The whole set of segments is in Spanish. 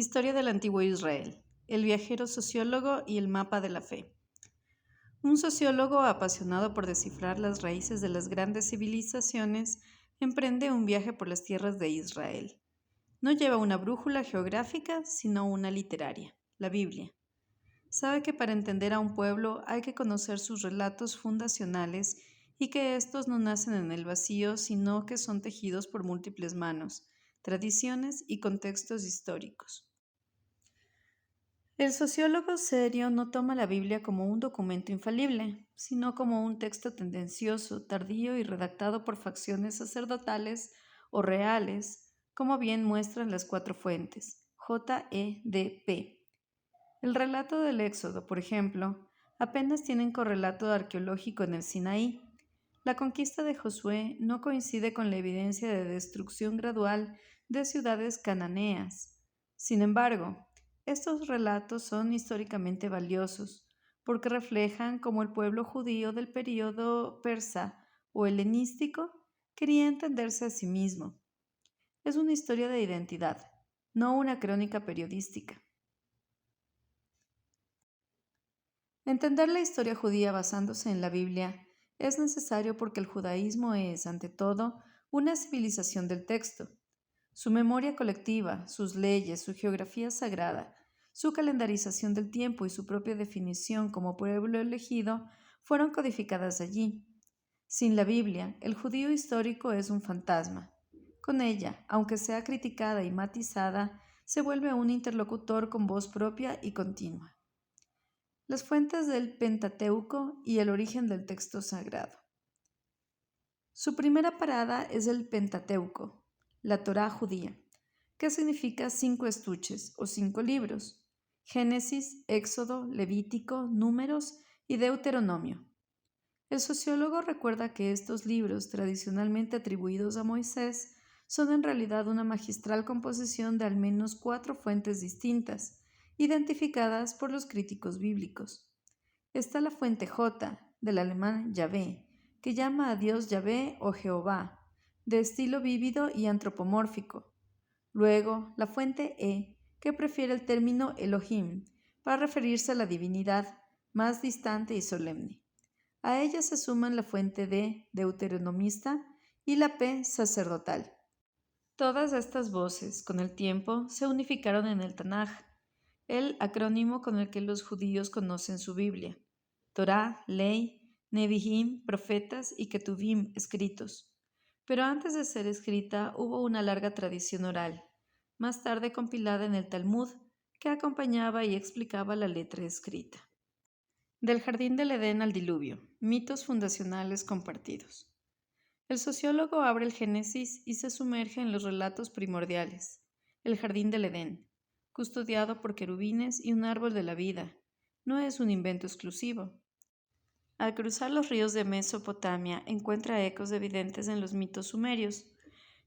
Historia del Antiguo Israel, el viajero sociólogo y el mapa de la fe. Un sociólogo apasionado por descifrar las raíces de las grandes civilizaciones emprende un viaje por las tierras de Israel. No lleva una brújula geográfica, sino una literaria, la Biblia. Sabe que para entender a un pueblo hay que conocer sus relatos fundacionales y que estos no nacen en el vacío, sino que son tejidos por múltiples manos, tradiciones y contextos históricos. El sociólogo serio no toma la Biblia como un documento infalible, sino como un texto tendencioso, tardío y redactado por facciones sacerdotales o reales, como bien muestran las cuatro fuentes, J.E.D.P. El relato del Éxodo, por ejemplo, apenas tiene correlato arqueológico en el Sinaí. La conquista de Josué no coincide con la evidencia de destrucción gradual de ciudades cananeas. Sin embargo, estos relatos son históricamente valiosos porque reflejan cómo el pueblo judío del período persa o helenístico quería entenderse a sí mismo. Es una historia de identidad, no una crónica periodística. Entender la historia judía basándose en la Biblia es necesario porque el judaísmo es, ante todo, una civilización del texto. Su memoria colectiva, sus leyes, su geografía sagrada, su calendarización del tiempo y su propia definición como pueblo elegido fueron codificadas allí. Sin la Biblia, el judío histórico es un fantasma. Con ella, aunque sea criticada y matizada, se vuelve un interlocutor con voz propia y continua. Las fuentes del Pentateuco y el origen del texto sagrado. Su primera parada es el Pentateuco, la Torá judía, que significa 5 estuches o 5 libros: Génesis, Éxodo, Levítico, Números y Deuteronomio. El sociólogo recuerda que estos libros, tradicionalmente atribuidos a Moisés, son en realidad una magistral composición de al menos 4 fuentes distintas, identificadas por los críticos bíblicos. Está la fuente J, del alemán Yahvé, que llama a Dios Yahvé o Jehová, de estilo vívido y antropomórfico. Luego, la fuente E, que prefiere el término Elohim para referirse a la divinidad más distante y solemne. A ella se suman la fuente D, deuteronomista, y la P, sacerdotal. Todas estas voces, con el tiempo, se unificaron en el Tanaj, el acrónimo con el que los judíos conocen su Biblia: Torá, ley, Nevi'im, profetas y Ketuvim, escritos. Pero antes de ser escrita hubo una larga tradición oral, más tarde compilada en el Talmud, que acompañaba y explicaba la letra escrita. Del jardín del Edén al diluvio, mitos fundacionales compartidos. El sociólogo abre el Génesis y se sumerge en los relatos primordiales. El jardín del Edén, custodiado por querubines y un árbol de la vida, no es un invento exclusivo. Al cruzar los ríos de Mesopotamia encuentra ecos evidentes en los mitos sumerios.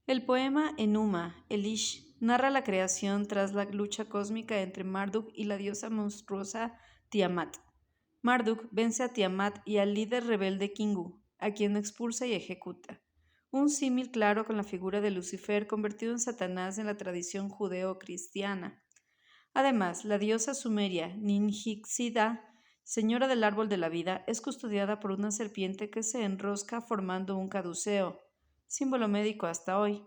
El poema Enuma Elish narra la creación tras la lucha cósmica entre Marduk y la diosa monstruosa Tiamat. Marduk vence a Tiamat y al líder rebelde Kingu, a quien expulsa y ejecuta. Un símil claro con la figura de Lucifer convertido en Satanás en la tradición judeo-cristiana. Además, la diosa sumeria Ninjixida, señora del árbol de la vida, es custodiada por una serpiente que se enrosca formando un caduceo, símbolo médico hasta hoy.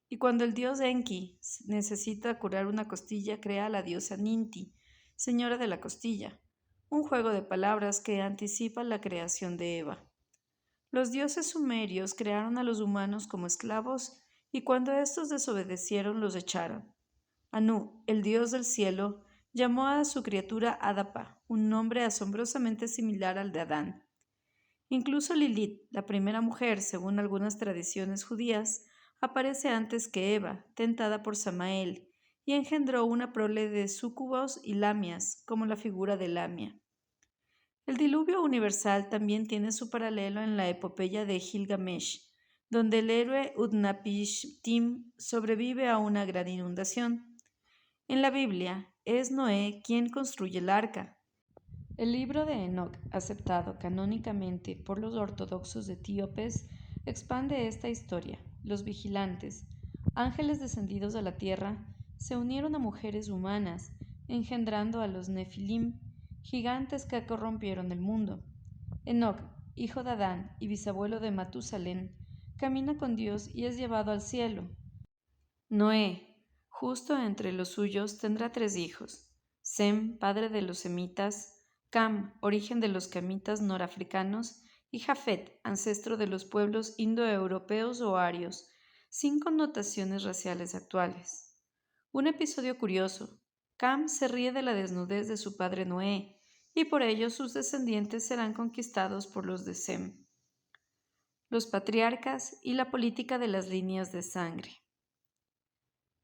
Y cuando el dios Enki necesita curar una costilla, crea a la diosa Ninti, señora de la costilla, un juego de palabras que anticipa la creación de Eva. Los dioses sumerios crearon a los humanos como esclavos y cuando estos desobedecieron los echaron. Anu, el dios del cielo, llamó a su criatura Adapa, un nombre asombrosamente similar al de Adán. Incluso Lilith, la primera mujer, según algunas tradiciones judías, aparece antes que Eva, tentada por Samael, y engendró una prole de súcubos y lamias, como la figura de Lamia. El diluvio universal también tiene su paralelo en la epopeya de Gilgamesh, donde el héroe Utnapishtim sobrevive a una gran inundación. En la Biblia es Noé quien construye el arca. El libro de Enoc, aceptado canónicamente por los ortodoxos etíopes, expande esta historia. Los vigilantes, ángeles descendidos a la tierra, se unieron a mujeres humanas, engendrando a los Nefilim, gigantes que corrompieron el mundo. Enoc, hijo de Adán y bisabuelo de Matusalén, camina con Dios y es llevado al cielo. Noé, justo entre los suyos, tendrá 3 hijos: Sem, padre de los semitas; Cam, origen de los camitas norafricanos; y Jafet, ancestro de los pueblos indoeuropeos o arios, sin connotaciones raciales actuales. Un episodio curioso: Cam se ríe de la desnudez de su padre Noé, y por ello sus descendientes serán conquistados por los de Sem. Los patriarcas y la política de las líneas de sangre.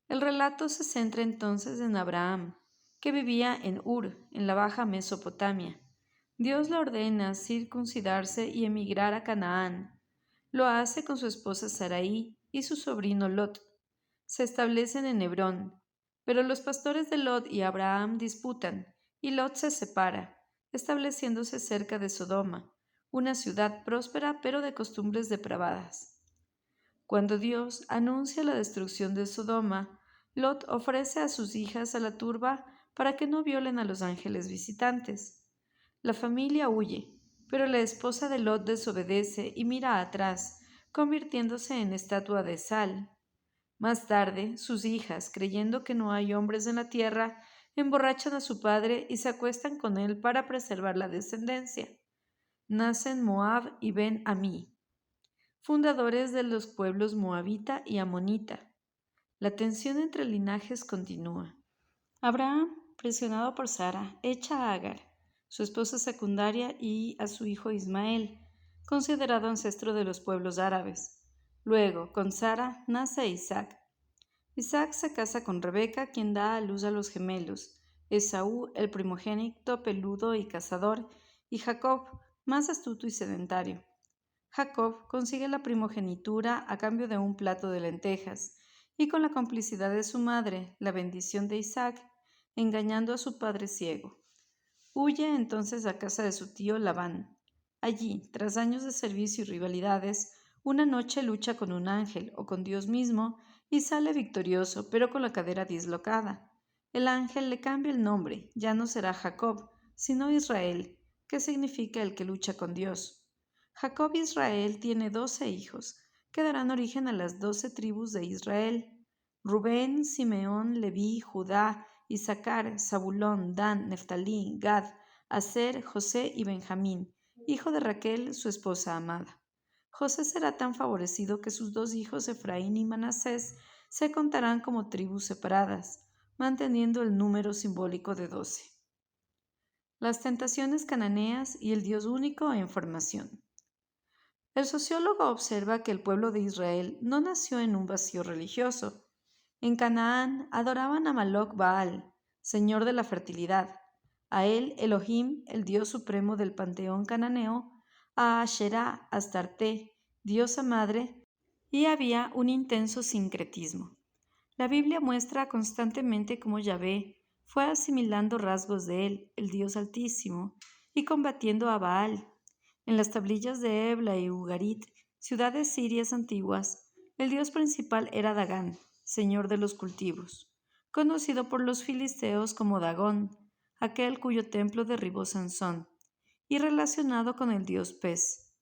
El relato se centra entonces en Abraham, que vivía en Ur, en la Baja Mesopotamia. Dios le ordena circuncidarse y emigrar a Canaán. Lo hace con su esposa Sarai y su sobrino Lot. Se establecen en Hebrón, pero los pastores de Lot y Abraham disputan, y Lot se separa, estableciéndose cerca de Sodoma, una ciudad próspera pero de costumbres depravadas. Cuando Dios anuncia la destrucción de Sodoma, Lot ofrece a sus hijas a la turba para que no violen a los ángeles visitantes. La familia huye, pero la esposa de Lot desobedece y mira atrás, convirtiéndose en estatua de sal. Más tarde, sus hijas, creyendo que no hay hombres en la tierra, emborrachan a su padre y se acuestan con él para preservar la descendencia. Nacen Moab y Ben-Amí, fundadores de los pueblos moabita y amonita. La tensión entre linajes continúa. Abraham, presionado por Sara, echa a Agar, su esposa secundaria, y a su hijo Ismael, considerado ancestro de los pueblos árabes. Luego, con Sara, nace Isaac. Isaac se casa con Rebeca, quien da a luz a los gemelos, Esaú, el primogénito, peludo y cazador, y Jacob, más astuto y sedentario. Jacob consigue la primogenitura a cambio de un plato de lentejas, y con la complicidad de su madre, la bendición de Isaac, engañando a su padre ciego. Huye entonces a casa de su tío Labán. Allí, tras años de servicio y rivalidades, una noche lucha con un ángel o con Dios mismo y sale victorioso, pero con la cadera dislocada. El ángel le cambia el nombre, ya no será Jacob, sino Israel, que significa el que lucha con Dios. Jacob Israel tiene 12 hijos, que darán origen a las 12 tribus de Israel: Rubén, Simeón, Leví, Judá, Isaacar, Zabulón, Dan, Neftalí, Gad, Aser, José y Benjamín, hijo de Raquel, su esposa amada. José será tan favorecido que sus 2 hijos, Efraín y Manasés, se contarán como tribus separadas, manteniendo el número simbólico de 12. Las tentaciones cananeas y el Dios único en formación. El sociólogo observa que el pueblo de Israel no nació en un vacío religioso. En Canaán adoraban a Maloc Baal, señor de la fertilidad; a él Elohim, el dios supremo del panteón cananeo; a Asherá, Astarte, diosa madre, y había un intenso sincretismo. La Biblia muestra constantemente cómo Yahvé fue asimilando rasgos de él, el Dios Altísimo, y combatiendo a Baal. En las tablillas de Ebla y Ugarit, ciudades sirias antiguas, el dios principal era Dagán, señor de los cultivos, conocido por los filisteos como Dagón, aquel cuyo templo derribó Sansón, y relacionado con el dios pez.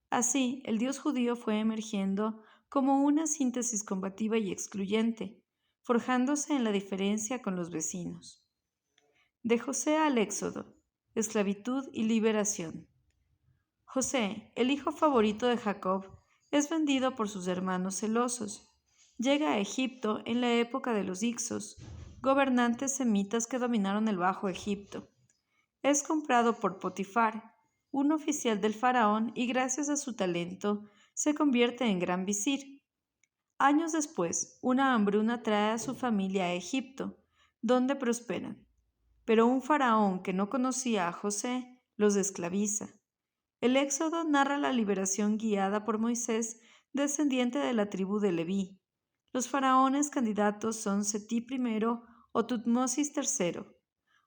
Así, el dios judío fue emergiendo como una síntesis combativa y excluyente, forjándose en la diferencia con los vecinos. De José al Éxodo, esclavitud y liberación. José, el hijo favorito de Jacob, es vendido por sus hermanos celosos. Llega a Egipto en la época de los Hicsos, gobernantes semitas que dominaron el Bajo Egipto. Es comprado por Potifar, un oficial del faraón, y gracias a su talento se convierte en gran visir. Años después, una hambruna trae a su familia a Egipto, donde prosperan. Pero un faraón que no conocía a José los esclaviza. El Éxodo narra la liberación guiada por Moisés, descendiente de la tribu de Leví. Los faraones candidatos son Setí I o Tutmosis III,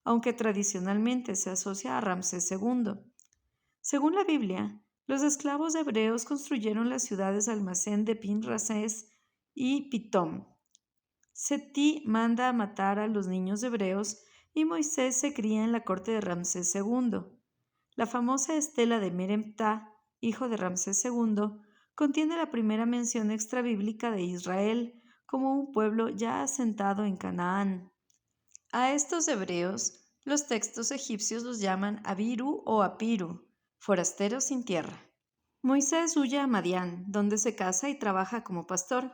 aunque tradicionalmente se asocia a Ramsés II. Según la Biblia, los esclavos hebreos construyeron las ciudades almacén de Pin-Rasés y Pitón. Seti manda a matar a los niños hebreos y Moisés se cría en la corte de Ramsés II. La famosa estela de Meremptah, hijo de Ramsés II, contiene la primera mención extrabíblica de Israel como un pueblo ya asentado en Canaán. A estos hebreos, los textos egipcios los llaman Abiru o Apiru, forasteros sin tierra. Moisés huye a Madián, donde se casa y trabaja como pastor.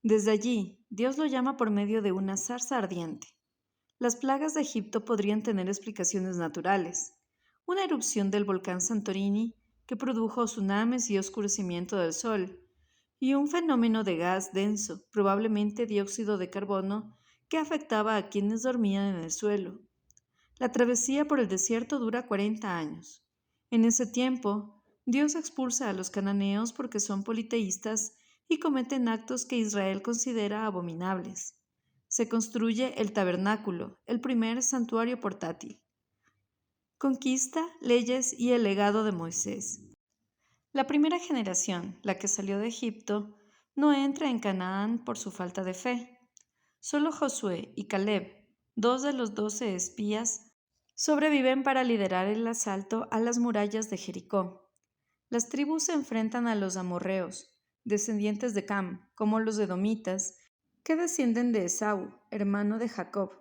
Desde allí, Dios lo llama por medio de una zarza ardiente. Las plagas de Egipto podrían tener explicaciones naturales. Una erupción del volcán Santorini, que produjo tsunamis y oscurecimiento del sol, y un fenómeno de gas denso, probablemente dióxido de carbono, que afectaba a quienes dormían en el suelo. La travesía por el desierto dura 40 años. En ese tiempo, Dios expulsa a los cananeos porque son politeístas y cometen actos que Israel considera abominables. Se construye el tabernáculo, el primer santuario portátil. Conquista, leyes y el legado de Moisés. La primera generación, la que salió de Egipto, no entra en Canaán por su falta de fe. Solo Josué y Caleb, 2 de los 12 espías, sobreviven para liderar el asalto a las murallas de Jericó. Las tribus se enfrentan a los amorreos, descendientes de Cam, como los edomitas, que descienden de Esaú, hermano de Jacob.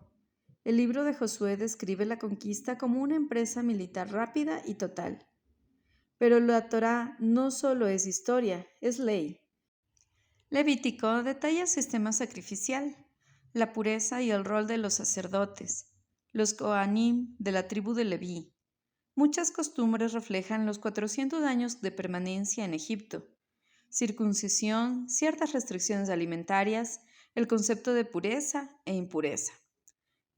El libro de Josué describe la conquista como una empresa militar rápida y total. Pero la Torá no solo es historia, es ley. Levítico detalla el sistema sacrificial, la pureza y el rol de los sacerdotes, los Kohanim de la tribu de Leví. Muchas costumbres reflejan los 400 años de permanencia en Egipto. Circuncisión, ciertas restricciones alimentarias, el concepto de pureza e impureza.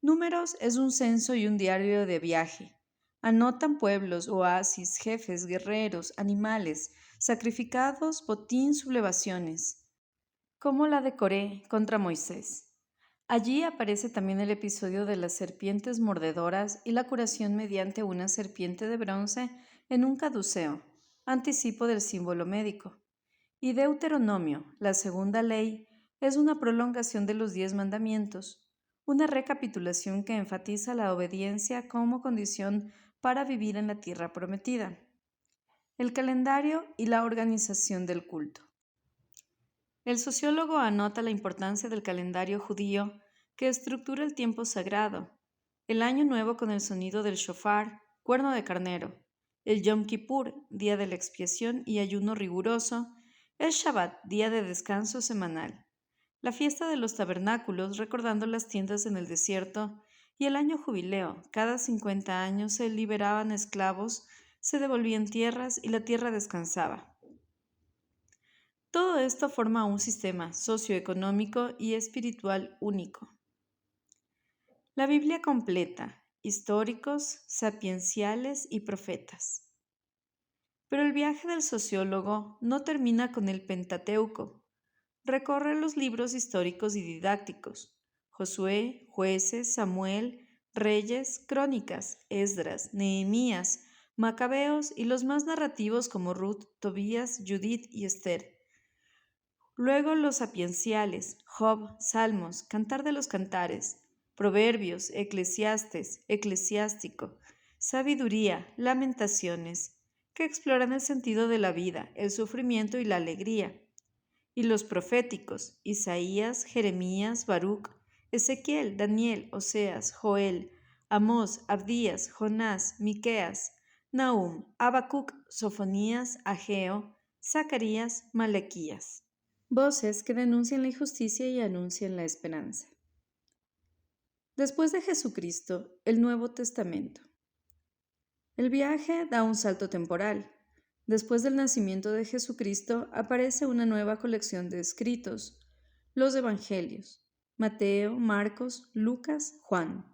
Números es un censo y un diario de viaje. Anotan pueblos, oasis, jefes, guerreros, animales, sacrificados, botín, sublevaciones, como la de Coré contra Moisés. Allí aparece también el episodio de las serpientes mordedoras y la curación mediante una serpiente de bronce en un caduceo, anticipo del símbolo médico. Y Deuteronomio, la segunda ley, es una prolongación de los 10 mandamientos, una recapitulación que enfatiza la obediencia como condición para vivir en la tierra prometida. El calendario y la organización del culto. El sociólogo anota la importancia del calendario judío que estructura el tiempo sagrado, el año nuevo con el sonido del shofar, cuerno de carnero, el Yom Kippur, día de la expiación y ayuno riguroso, el Shabbat, día de descanso semanal, la fiesta de los tabernáculos recordando las tiendas en el desierto y el año jubileo. Cada 50 años se liberaban esclavos, se devolvían tierras y la tierra descansaba. Todo esto forma un sistema socioeconómico y espiritual único. La Biblia completa, históricos, sapienciales y profetas. Pero el viaje del sociólogo no termina con el Pentateuco. Recorre los libros históricos y didácticos: Josué, Jueces, Samuel, Reyes, Crónicas, Esdras, Nehemías, Macabeos y los más narrativos como Ruth, Tobías, Judith y Esther. Luego los sapienciales: Job, Salmos, Cantar de los Cantares, Proverbios, Eclesiastes, Eclesiástico, Sabiduría, Lamentaciones, que exploran el sentido de la vida, el sufrimiento y la alegría. Y los proféticos: Isaías, Jeremías, Baruc, Ezequiel, Daniel, Oseas, Joel, Amós, Abdías, Jonás, Miqueas, Nahum, Habacuc, Sofonías, Ageo, Zacarías, Malaquías. Voces que denuncian la injusticia y anuncian la esperanza. Después de Jesucristo, el Nuevo Testamento. El viaje da un salto temporal. Después del nacimiento de Jesucristo aparece una nueva colección de escritos, los Evangelios: Mateo, Marcos, Lucas, Juan.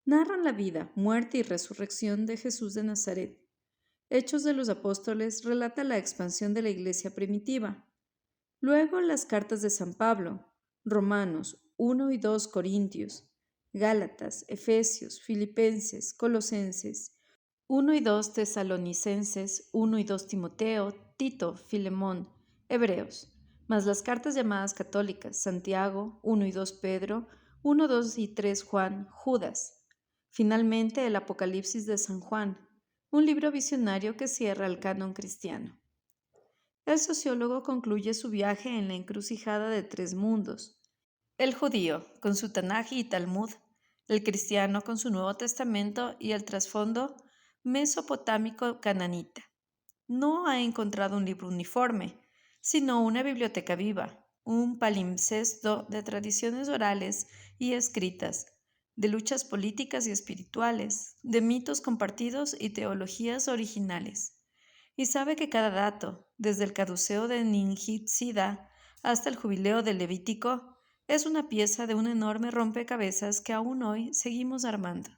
Narran la vida, muerte y resurrección de Jesús de Nazaret. Hechos de los Apóstoles relata la expansión de la iglesia primitiva. Luego las cartas de San Pablo, Romanos, 1 y 2 Corintios, Gálatas, Efesios, Filipenses, Colosenses, 1 y 2 Tesalonicenses, 1 y 2 Timoteo, Tito, Filemón, Hebreos. más las cartas llamadas católicas, Santiago, 1 y 2 Pedro, 1, 2 y 3 Juan, Judas. Finalmente, el Apocalipsis de San Juan, un libro visionario que cierra el canon cristiano. El sociólogo concluye su viaje en la encrucijada de tres mundos: el judío, con su Tanaj y Talmud; el cristiano, con su Nuevo Testamento y el trasfondo mesopotámico cananita. No ha encontrado un libro uniforme, sino una biblioteca viva, un palimpsesto de tradiciones orales y escritas, de luchas políticas y espirituales, de mitos compartidos y teologías originales. Y sabe que cada dato, desde el caduceo de Ninjitsida hasta el jubileo del Levítico, es una pieza de un enorme rompecabezas que aún hoy seguimos armando.